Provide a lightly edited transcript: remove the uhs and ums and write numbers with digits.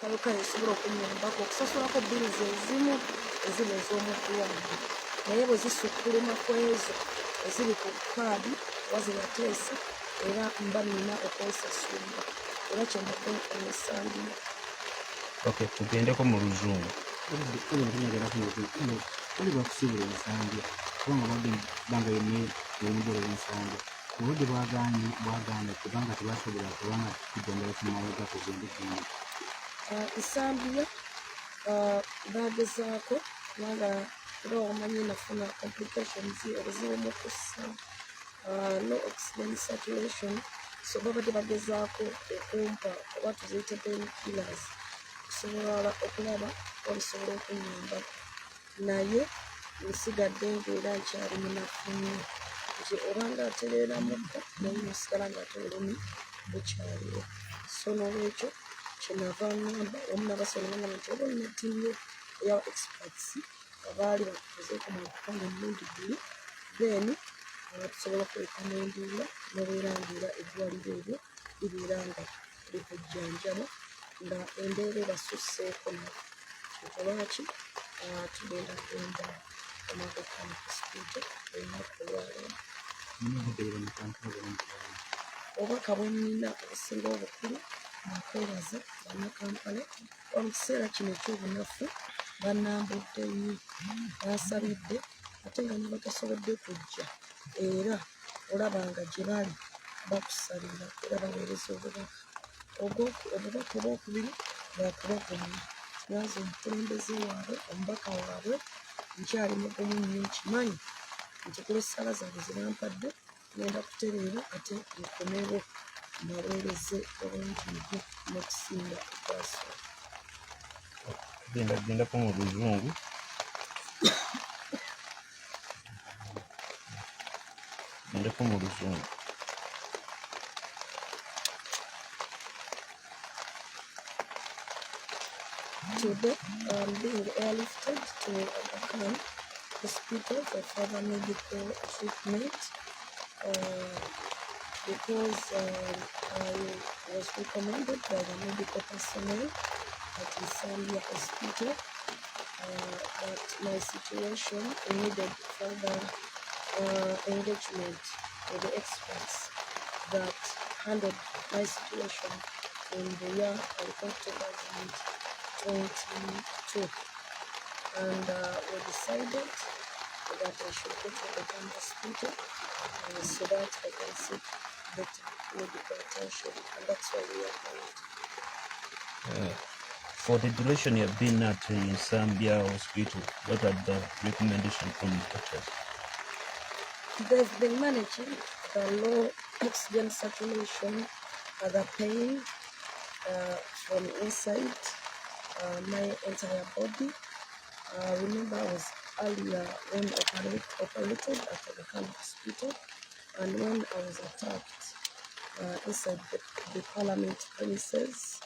kale esobola okunyambako okusasulako bills ezimu ezino ez'omuddwaliro, naye bwe zisukkuluma ku ezo eziri ku kaadi oba zeyateesa era mba nina okwesasulira era kyenava esangira. Okay, tugendeko mu luzungu. Oli bakusibula ensanja kubanga banga yonna olumugolo ensanja obudde bwagaana kubanga tebasobola kubanga kujjanjaba kimawega kugenda Nsambya bagezaako kubanga era wamanyi nafuna complications obuzibu mu kussa no oxygen saturation, so babadde bagezaako okumpa oba tuziyite painkillers okusobola okulaba olisobola okunyamba, naye nsigadde ng'era nkyali munafu nnyo nti obanga atereera muddo naye nosigala ng'ate olumi bukyaliwo. So n'olwekyo kyenava ngamba omu n'abasobola nti oba olina ttiimu eya experts abaali bakukozeeko mu kupanga emirundi bbiri then tusobola okwekomendiira nobeera ng'era eddwaliro eryo libeera nga likujjanjaba nga embeera ebassusseeko nabo kyetolwaki tugenda genda omagokana hospital olunaku olwaleero. Obubaka bwe nnina obusinga obukulu nakwebaza bannakampala mu kiseera kino ekyobunafu bannambudde nnyo bansabidde ate nga nabatasobodde kujja era olaba nga gye bali bakusalira era baweereza obubaka. Obubaka obwokubiri bwakubagumya naze omukulembeze waabwe omubaka waabwe nkyali mugumu nnyo nkimanyi nti kule ssala zange ze bampadde ngenda kutereera ate nkomewo naweereze obungi n'okusinga okwaso. Gendako mu luzungu. Gendako mu luzungu. Today I'm being airlifted to Aga Khan Hospital for further medical treatment because I was recommended by the medical personnel at Nsambya Hospital that my situation needed further engagement with the experts that handled my situation in the year of 2022, and we decided that I should go to the Ghana hospital so that I can seek better medical attention, and that's why we are going. For the duration you have been at Nsambya Hospital, what are the recommendations from the doctors? They've been managing the low oxygen saturation, the pain from inside my entire body. Remember, I was earlier when operated at the Aga Khan Hospital, and when I was attacked inside the Parliament premises.